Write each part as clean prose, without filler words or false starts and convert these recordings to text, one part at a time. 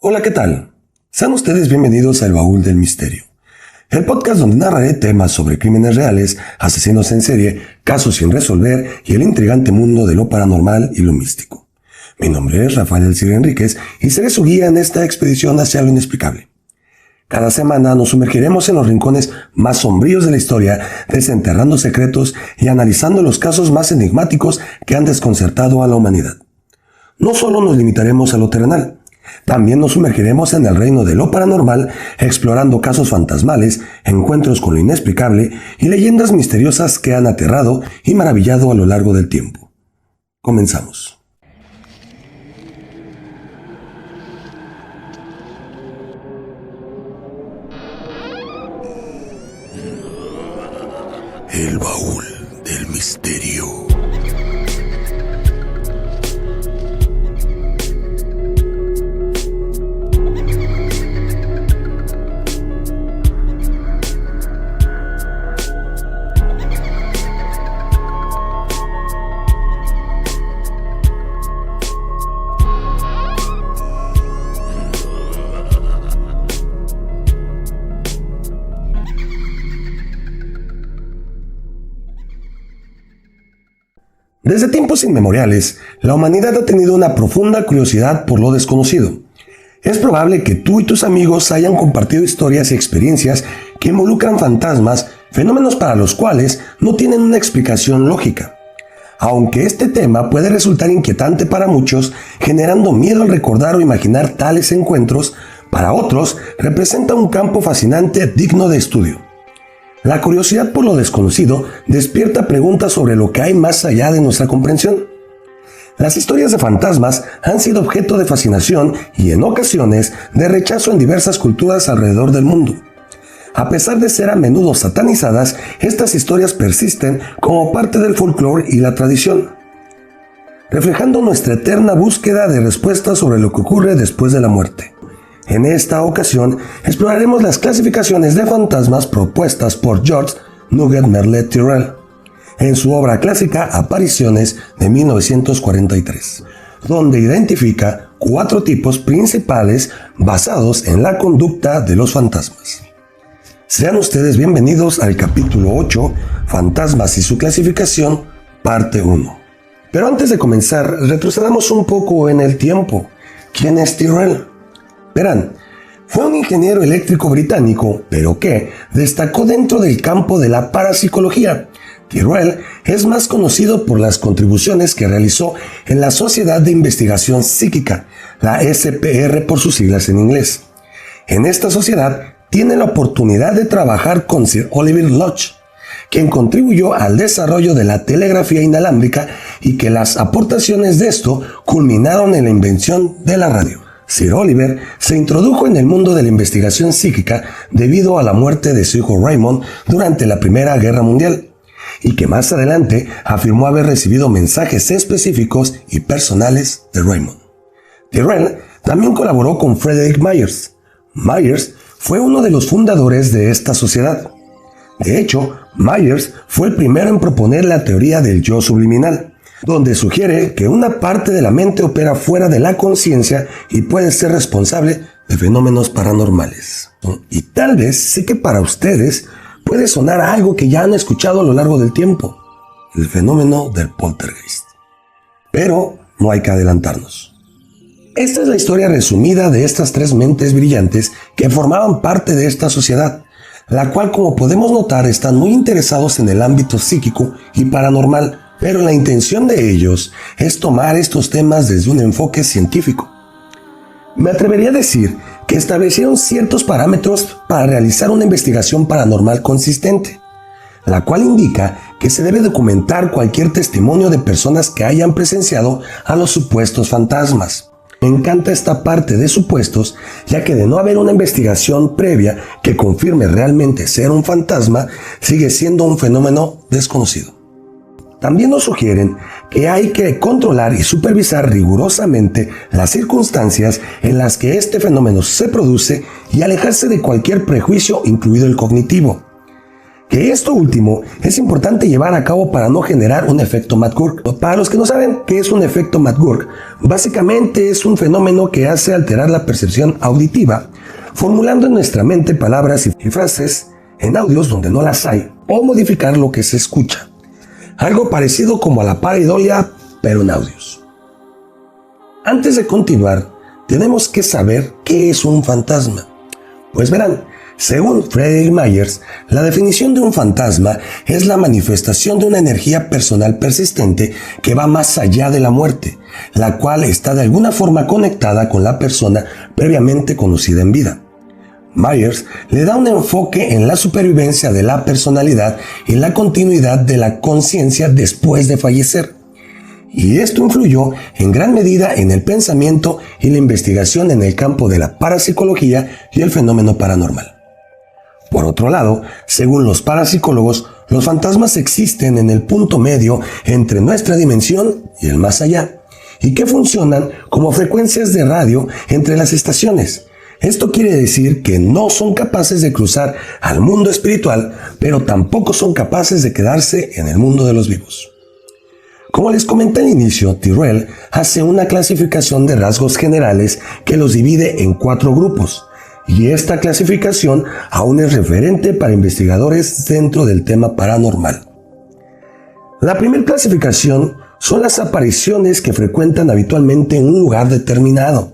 Hola, ¿qué tal? Sean ustedes bienvenidos al Baúl del Misterio, el podcast donde narraré temas sobre crímenes reales, asesinos en serie, casos sin resolver y el intrigante mundo de lo paranormal y lo místico. Mi nombre es Rafael Elcir Enríquez y seré su guía en esta expedición hacia lo inexplicable. Cada semana nos sumergiremos en los rincones más sombríos de la historia, desenterrando secretos y analizando los casos más enigmáticos que han desconcertado a la humanidad. No solo nos limitaremos a lo terrenal, también nos sumergiremos en el reino de lo paranormal, explorando casos fantasmales, encuentros con lo inexplicable y leyendas misteriosas que han aterrado y maravillado a lo largo del tiempo. Comenzamos. El Baúl del Misterio. Desde tiempos inmemoriales, la humanidad ha tenido una profunda curiosidad por lo desconocido. Es probable que tú y tus amigos hayan compartido historias y experiencias que involucran fantasmas, fenómenos para los cuales no tienen una explicación lógica. Aunque este tema puede resultar inquietante para muchos, generando miedo al recordar o imaginar tales encuentros, para otros representa un campo fascinante digno de estudio. La curiosidad por lo desconocido despierta preguntas sobre lo que hay más allá de nuestra comprensión. Las historias de fantasmas han sido objeto de fascinación y, en ocasiones, de rechazo en diversas culturas alrededor del mundo. A pesar de ser a menudo satanizadas, estas historias persisten como parte del folclore y la tradición, reflejando nuestra eterna búsqueda de respuestas sobre lo que ocurre después de la muerte. En esta ocasión, exploraremos las clasificaciones de fantasmas propuestas por George Nugent Merlet-Tyrrell en su obra clásica Apariciones de 1943, donde identifica 4 tipos principales basados en la conducta de los fantasmas. Sean ustedes bienvenidos al capítulo 8, Fantasmas y su clasificación, parte 1. Pero antes de comenzar, retrocedamos un poco en el tiempo. ¿Quién es Tyrrell? Verán, fue un ingeniero eléctrico británico, pero que destacó dentro del campo de la parapsicología. Tyrrell es más conocido por las contribuciones que realizó en la Sociedad de Investigación Psíquica, la SPR por sus siglas en inglés. En esta sociedad tiene la oportunidad de trabajar con Sir Oliver Lodge, quien contribuyó al desarrollo de la telegrafía inalámbrica y que las aportaciones de esto culminaron en la invención de la radio. Sir Oliver se introdujo en el mundo de la investigación psíquica debido a la muerte de su hijo Raymond durante la Primera Guerra Mundial, y que más adelante afirmó haber recibido mensajes específicos y personales de Raymond. Tyrrell también colaboró con Frederick Myers. Myers fue uno de los fundadores de esta sociedad. De hecho, Myers fue el primero en proponer la teoría del yo subliminal, donde sugiere que una parte de la mente opera fuera de la conciencia y puede ser responsable de fenómenos paranormales. Y tal vez sé que para ustedes puede sonar a algo que ya han escuchado a lo largo del tiempo, el fenómeno del poltergeist. Pero no hay que adelantarnos. Esta es la historia resumida de estas 3 mentes brillantes que formaban parte de esta sociedad, la cual, como podemos notar, están muy interesados en el ámbito psíquico y paranormal, pero la intención de ellos es tomar estos temas desde un enfoque científico. Me atrevería a decir que establecieron ciertos parámetros para realizar una investigación paranormal consistente, la cual indica que se debe documentar cualquier testimonio de personas que hayan presenciado a los supuestos fantasmas. Me encanta esta parte de supuestos, ya que de no haber una investigación previa que confirme realmente ser un fantasma, sigue siendo un fenómeno desconocido. También nos sugieren que hay que controlar y supervisar rigurosamente las circunstancias en las que este fenómeno se produce y alejarse de cualquier prejuicio, incluido el cognitivo, Que esto último es importante llevar a cabo para no generar un efecto McGurk. Para los que no saben qué es un efecto McGurk, básicamente es un fenómeno que hace alterar la percepción auditiva, formulando en nuestra mente palabras y frases en audios donde no las hay, o modificar lo que se escucha. Algo parecido como a la pareidolia, pero en audios. Antes de continuar, tenemos que saber qué es un fantasma. Pues verán, según Frederick Myers, la definición de un fantasma es la manifestación de una energía personal persistente que va más allá de la muerte, la cual está de alguna forma conectada con la persona previamente conocida en vida. Myers le da un enfoque en la supervivencia de la personalidad y la continuidad de la conciencia después de fallecer. Y esto influyó en gran medida en el pensamiento y la investigación en el campo de la parapsicología y el fenómeno paranormal. Por otro lado, según los parapsicólogos, los fantasmas existen en el punto medio entre nuestra dimensión y el más allá, y que funcionan como frecuencias de radio entre las estaciones. Esto quiere decir que no son capaces de cruzar al mundo espiritual, pero tampoco son capaces de quedarse en el mundo de los vivos. Como les comenté al inicio, Tyrrell hace una clasificación de rasgos generales que los divide en 4 grupos, y esta clasificación aún es referente para investigadores dentro del tema paranormal. La primera clasificación son las apariciones que frecuentan habitualmente en un lugar determinado.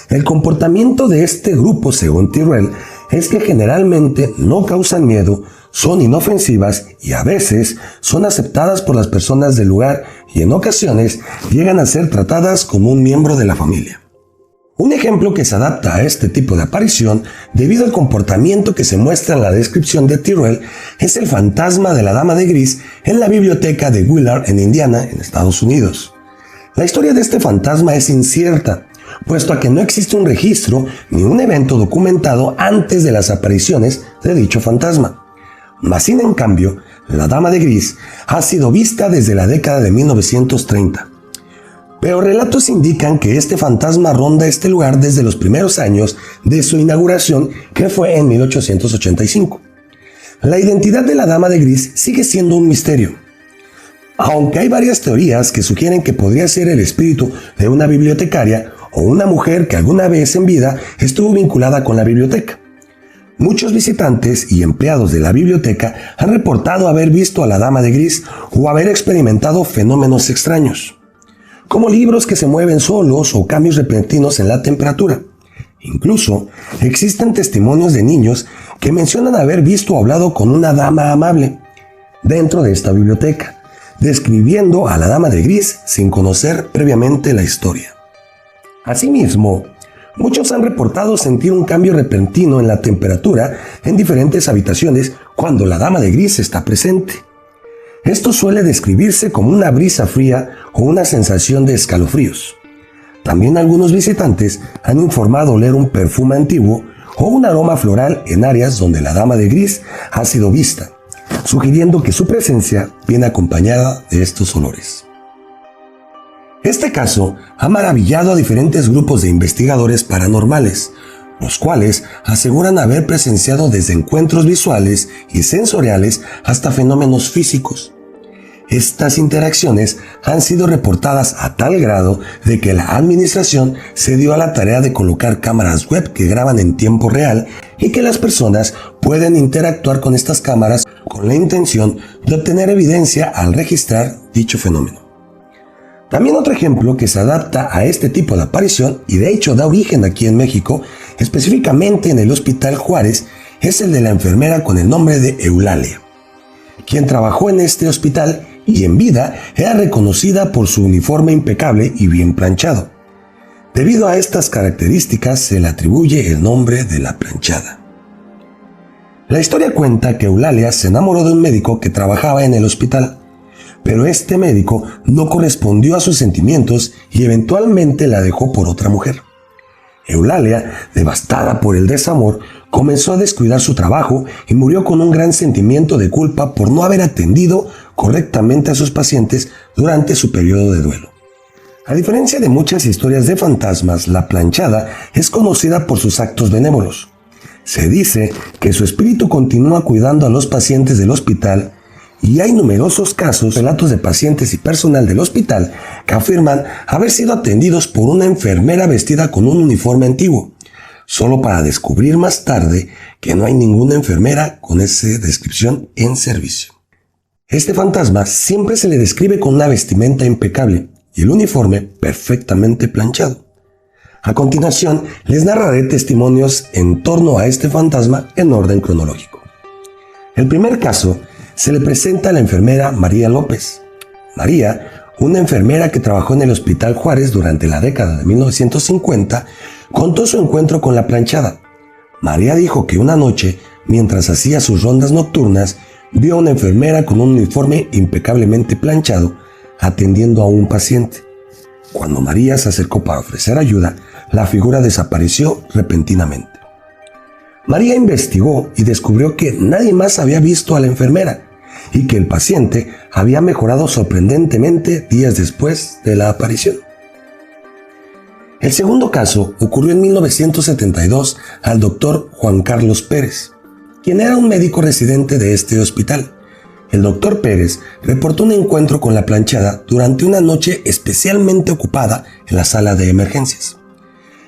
El comportamiento de este grupo, según Tyrrell, es que generalmente no causan miedo, son inofensivas y a veces son aceptadas por las personas del lugar y en ocasiones llegan a ser tratadas como un miembro de la familia. Un ejemplo que se adapta a este tipo de aparición, debido al comportamiento que se muestra en la descripción de Tyrrell, es el fantasma de la Dama de Gris en la biblioteca de Willard en Indiana, en Estados Unidos. La historia de este fantasma es incierta, puesto a que no existe un registro ni un evento documentado antes de las apariciones de dicho fantasma. Mas sin en cambio, la Dama de Gris ha sido vista desde la década de 1930. Pero relatos indican que este fantasma ronda este lugar desde los primeros años de su inauguración, que fue en 1885. La identidad de la Dama de Gris sigue siendo un misterio, aunque hay varias teorías que sugieren que podría ser el espíritu de una bibliotecaria o una mujer que alguna vez en vida estuvo vinculada con la biblioteca. Muchos visitantes y empleados de la biblioteca han reportado haber visto a la Dama de Gris o haber experimentado fenómenos extraños, como libros que se mueven solos o cambios repentinos en la temperatura. Incluso existen testimonios de niños que mencionan haber visto o hablado con una dama amable dentro de esta biblioteca, describiendo a la Dama de Gris sin conocer previamente la historia. Asimismo, muchos han reportado sentir un cambio repentino en la temperatura en diferentes habitaciones cuando la Dama de Gris está presente. Esto suele describirse como una brisa fría o una sensación de escalofríos. También algunos visitantes han informado oler un perfume antiguo o un aroma floral en áreas donde la Dama de Gris ha sido vista, sugiriendo que su presencia viene acompañada de estos olores. Este caso ha maravillado a diferentes grupos de investigadores paranormales, los cuales aseguran haber presenciado desde encuentros visuales y sensoriales hasta fenómenos físicos. Estas interacciones han sido reportadas a tal grado de que la administración se dio a la tarea de colocar cámaras web que graban en tiempo real y que las personas pueden interactuar con estas cámaras con la intención de obtener evidencia al registrar dicho fenómeno. También otro ejemplo que se adapta a este tipo de aparición y de hecho da origen aquí en México, específicamente en el Hospital Juárez, es el de la enfermera con el nombre de Eulalia, quien trabajó en este hospital y en vida era reconocida por su uniforme impecable y bien planchado. Debido a estas características se le atribuye el nombre de la planchada. La historia cuenta que Eulalia se enamoró de un médico que trabajaba en el hospital, pero este médico no correspondió a sus sentimientos y eventualmente la dejó por otra mujer. Eulalia, devastada por el desamor, comenzó a descuidar su trabajo y murió con un gran sentimiento de culpa por no haber atendido correctamente a sus pacientes durante su periodo de duelo. A diferencia de muchas historias de fantasmas, la planchada es conocida por sus actos benévolos. Se dice que su espíritu continúa cuidando a los pacientes del hospital y hay numerosos casos, relatos de pacientes y personal del hospital que afirman haber sido atendidos por una enfermera vestida con un uniforme antiguo, solo para descubrir más tarde que no hay ninguna enfermera con esa descripción en servicio. Este fantasma siempre se le describe con una vestimenta impecable y el uniforme perfectamente planchado. A continuación, les narraré testimonios en torno a este fantasma en orden cronológico. El primer caso se le presenta a la enfermera María López. María, una enfermera que trabajó en el Hospital Juárez durante la década de 1950, contó su encuentro con la planchada. María dijo que una noche, mientras hacía sus rondas nocturnas, vio a una enfermera con un uniforme impecablemente planchado atendiendo a un paciente. Cuando María se acercó para ofrecer ayuda, la figura desapareció repentinamente. María investigó y descubrió que nadie más había visto a la enfermera y que el paciente había mejorado sorprendentemente días después de la aparición. El segundo caso ocurrió en 1972 al doctor Juan Carlos Pérez, quien era un médico residente de este hospital. El doctor Pérez reportó un encuentro con la planchada durante una noche especialmente ocupada en la sala de emergencias.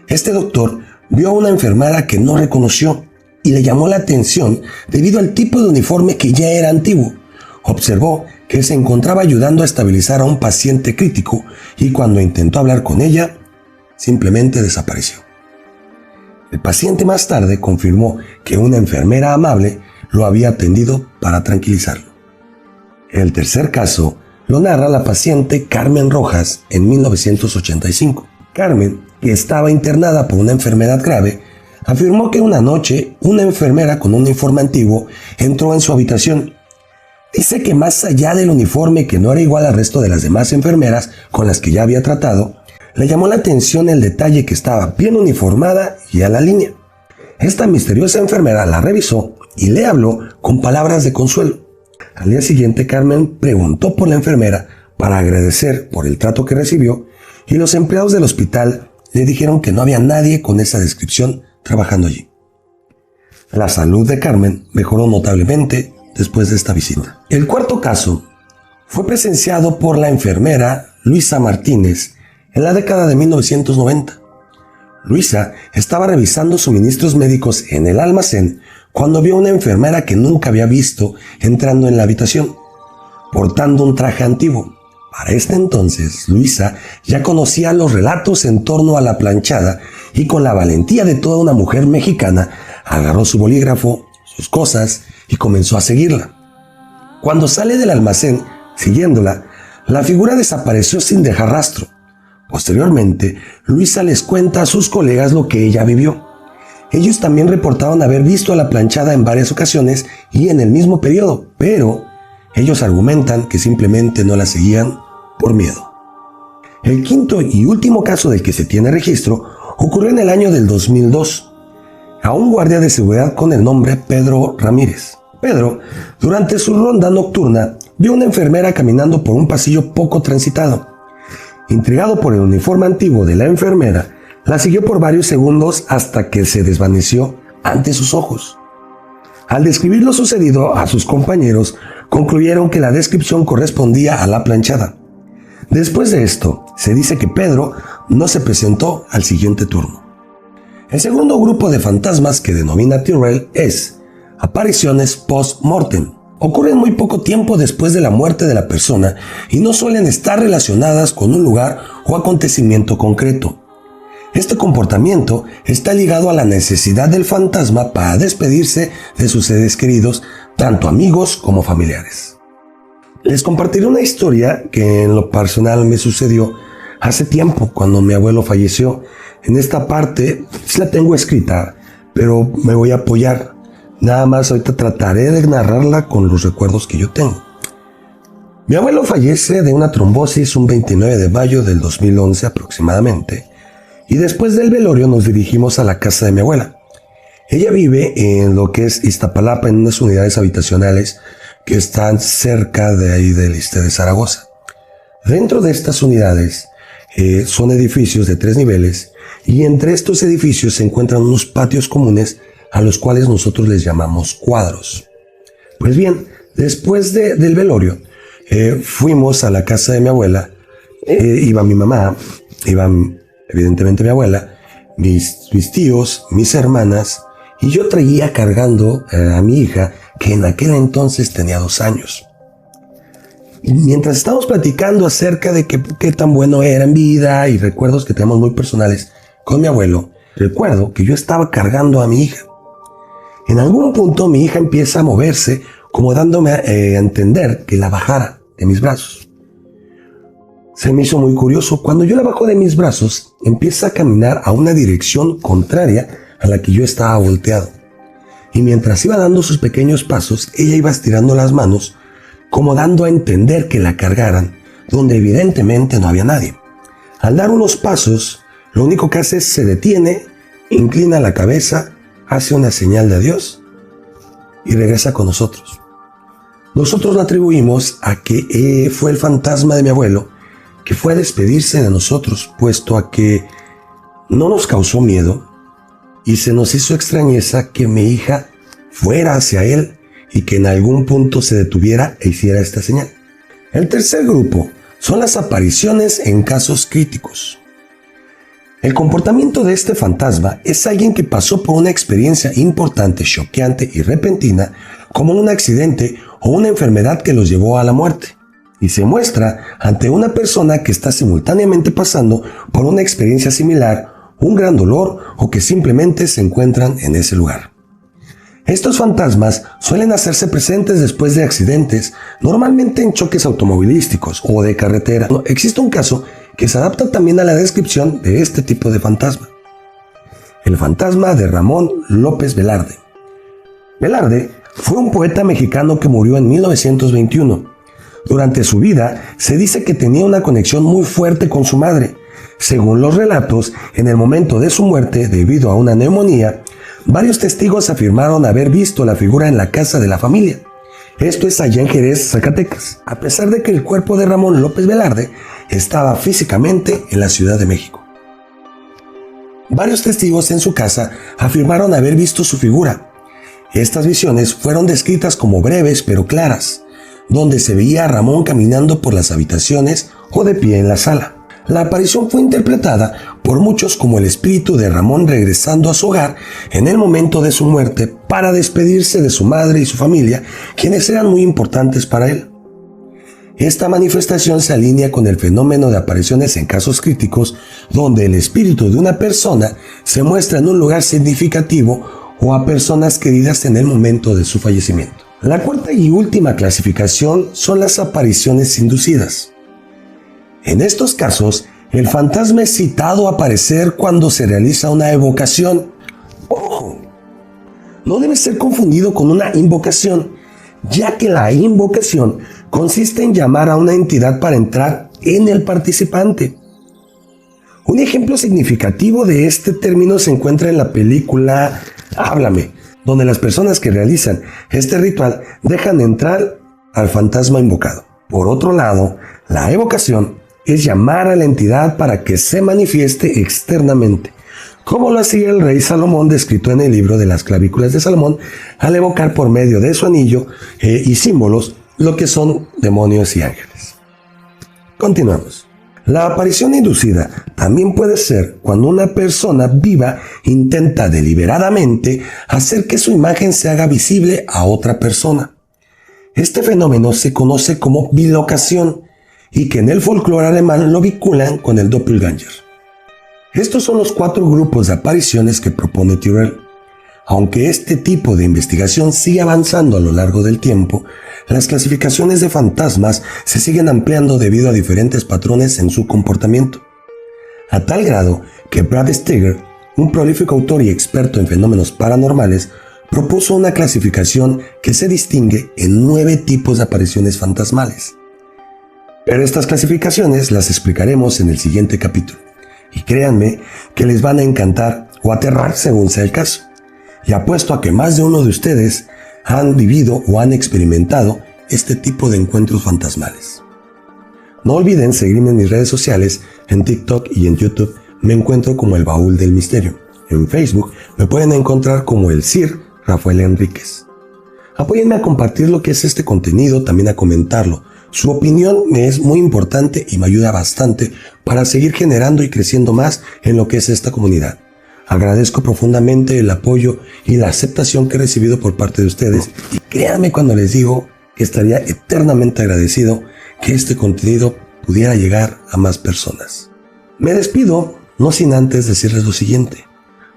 Este doctor vio a una enfermera que no reconoció y le llamó la atención debido al tipo de uniforme que ya era antiguo. Observó que se encontraba ayudando a estabilizar a un paciente crítico y cuando intentó hablar con ella, simplemente desapareció. El paciente más tarde confirmó que una enfermera amable lo había atendido para tranquilizarlo. El tercer caso lo narra la paciente Carmen Rojas en 1985. Carmen, que estaba internada por una enfermedad grave, afirmó que una noche una enfermera con un uniforme antiguo entró en su habitación. Dice que más allá del uniforme, que no era igual al resto de las demás enfermeras con las que ya había tratado, le llamó la atención el detalle que estaba bien uniformada y a la línea. Esta misteriosa enfermera la revisó y le habló con palabras de consuelo. Al día siguiente, Carmen preguntó por la enfermera para agradecer por el trato que recibió y los empleados del hospital le dijeron que no había nadie con esa descripción trabajando allí. La salud de Carmen mejoró notablemente después de esta visita. El cuarto caso fue presenciado por la enfermera Luisa Martínez en la década de 1990. Luisa estaba revisando suministros médicos en el almacén cuando vio a una enfermera que nunca había visto entrando en la habitación, portando un traje antiguo. Para este entonces, Luisa ya conocía los relatos en torno a la planchada y con la valentía de toda una mujer mexicana, agarró su bolígrafo, sus cosas y comenzó a seguirla. Cuando sale del almacén, siguiéndola, la figura desapareció sin dejar rastro. Posteriormente, Luisa les cuenta a sus colegas lo que ella vivió. Ellos también reportaron haber visto a la planchada en varias ocasiones y en el mismo periodo, pero ellos argumentan que simplemente no la seguían por miedo. El quinto y último caso del que se tiene registro ocurrió en el año del 2002 a un guardia de seguridad con el nombre Pedro Ramírez. Pedro, durante su ronda nocturna, vio a una enfermera caminando por un pasillo poco transitado. Intrigado por el uniforme antiguo de la enfermera, la siguió por varios segundos hasta que se desvaneció ante sus ojos. Al describir lo sucedido a sus compañeros, concluyeron que la descripción correspondía a la planchada. Después de esto, se dice que Pedro no se presentó al siguiente turno. El segundo grupo de fantasmas que denomina Tyrrell es apariciones post-mortem. Ocurren muy poco tiempo después de la muerte de la persona y no suelen estar relacionadas con un lugar o acontecimiento concreto. Este comportamiento está ligado a la necesidad del fantasma para despedirse de sus seres queridos, tanto amigos como familiares. Les compartiré una historia que en lo personal me sucedió hace tiempo cuando mi abuelo falleció. En esta parte sí la tengo escrita, pero me voy a apoyar. Nada más ahorita trataré de narrarla con los recuerdos que yo tengo. Mi abuelo fallece de una trombosis un 29 de mayo del 2011 aproximadamente, y después del velorio nos dirigimos a la casa de mi abuela. Ella vive en lo que es Iztapalapa, en unas unidades habitacionales que están cerca de ahí del Ixte de Zaragoza. Dentro de estas unidades son edificios de 3 niveles y entre estos edificios se encuentran unos patios comunes a los cuales nosotros les llamamos cuadros. Pues bien, después del velorio, fuimos a la casa de mi abuela. Iba mi mamá, iban evidentemente mi abuela, mis tíos, mis hermanas, y yo traía cargando a mi hija, que en aquel entonces tenía 2 años. Y mientras estábamos platicando acerca de qué tan bueno era en vida y recuerdos que tenemos muy personales con mi abuelo, recuerdo que yo estaba cargando a mi hija. En algún punto mi hija empieza a moverse, como dándome a entender que la bajara de mis brazos. Se me hizo muy curioso. Cuando yo la bajo de mis brazos, empieza a caminar a una dirección contraria a la que yo estaba volteado. Y mientras iba dando sus pequeños pasos, ella iba estirando las manos, como dando a entender que la cargaran, donde evidentemente no había nadie. Al dar unos pasos, lo único que hace es se detiene, inclina la cabeza, hace una señal de adiós y regresa con nosotros. Nosotros lo atribuimos a que fue el fantasma de mi abuelo que fue a despedirse de nosotros, puesto a que no nos causó miedo y se nos hizo extrañeza que mi hija fuera hacia él y que en algún punto se detuviera e hiciera esta señal. El tercer grupo son las apariciones en casos críticos. El comportamiento de este fantasma es alguien que pasó por una experiencia importante, choqueante y repentina, como un accidente o una enfermedad que los llevó a la muerte, y se muestra ante una persona que está simultáneamente pasando por una experiencia similar, un gran dolor o que simplemente se encuentran en ese lugar. Estos fantasmas suelen hacerse presentes después de accidentes, normalmente en choques automovilísticos o de carretera. Existe un caso que se adapta también a la descripción de este tipo de fantasma. El fantasma de Ramón López Velarde. Velarde fue un poeta mexicano que murió en 1921. Durante su vida se dice que tenía una conexión muy fuerte con su madre. Según los relatos, en el momento de su muerte, debido a una neumonía, varios testigos afirmaron haber visto la figura en la casa de la familia. Esto es allá en Jerez, Zacatecas, a pesar de que el cuerpo de Ramón López Velarde estaba físicamente en la Ciudad de México. Varios testigos en su casa afirmaron haber visto su figura. Estas visiones fueron descritas como breves pero claras, donde se veía a Ramón caminando por las habitaciones o de pie en la sala. La aparición fue interpretada por muchos como el espíritu de Ramón regresando a su hogar en el momento de su muerte para despedirse de su madre y su familia, quienes eran muy importantes para él. Esta manifestación se alinea con el fenómeno de apariciones en casos críticos, donde el espíritu de una persona se muestra en un lugar significativo o a personas queridas en el momento de su fallecimiento. La cuarta y última clasificación son las apariciones inducidas. En estos casos, el fantasma es citado a aparecer cuando se realiza una evocación. ¡Ojo! No debe ser confundido con una invocación, ya que la invocación consiste en llamar a una entidad para entrar en el participante. Un ejemplo significativo de este término se encuentra en la película Háblame, donde las personas que realizan este ritual dejan entrar al fantasma invocado. Por otro lado, la evocación es llamar a la entidad para que se manifieste externamente, como lo hacía el rey Salomón, descrito en el libro de las clavículas de Salomón, al evocar por medio de su anillo y símbolos lo que son demonios y ángeles. Continuamos. La aparición inducida también puede ser cuando una persona viva intenta deliberadamente hacer que su imagen se haga visible a otra persona. Este fenómeno se conoce como bilocación y que en el folclore alemán lo vinculan con el doppelganger. Estos son los 4 grupos de apariciones que propone Tyrrell. Aunque este tipo de investigación sigue avanzando a lo largo del tiempo, las clasificaciones de fantasmas se siguen ampliando debido a diferentes patrones en su comportamiento. A tal grado que Brad Steiger, un prolífico autor y experto en fenómenos paranormales, propuso una clasificación que se distingue en 9 tipos de apariciones fantasmales. Pero estas clasificaciones las explicaremos en el siguiente capítulo, y créanme que les van a encantar o aterrar según sea el caso. Y apuesto a que más de uno de ustedes han vivido o han experimentado este tipo de encuentros fantasmales. No olviden seguirme en mis redes sociales, en TikTok y en YouTube me encuentro como El Baúl del Misterio. En Facebook me pueden encontrar como el Sir Rafael Enríquez. Apóyenme a compartir lo que es este contenido, también a comentarlo. Su opinión me es muy importante y me ayuda bastante para seguir generando y creciendo más en lo que es esta comunidad. Agradezco profundamente el apoyo y la aceptación que he recibido por parte de ustedes y créanme cuando les digo que estaría eternamente agradecido que este contenido pudiera llegar a más personas. Me despido, no sin antes decirles lo siguiente: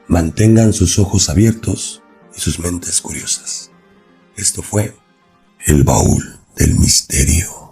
mantengan sus ojos abiertos y sus mentes curiosas. Esto fue El Baúl del Misterio.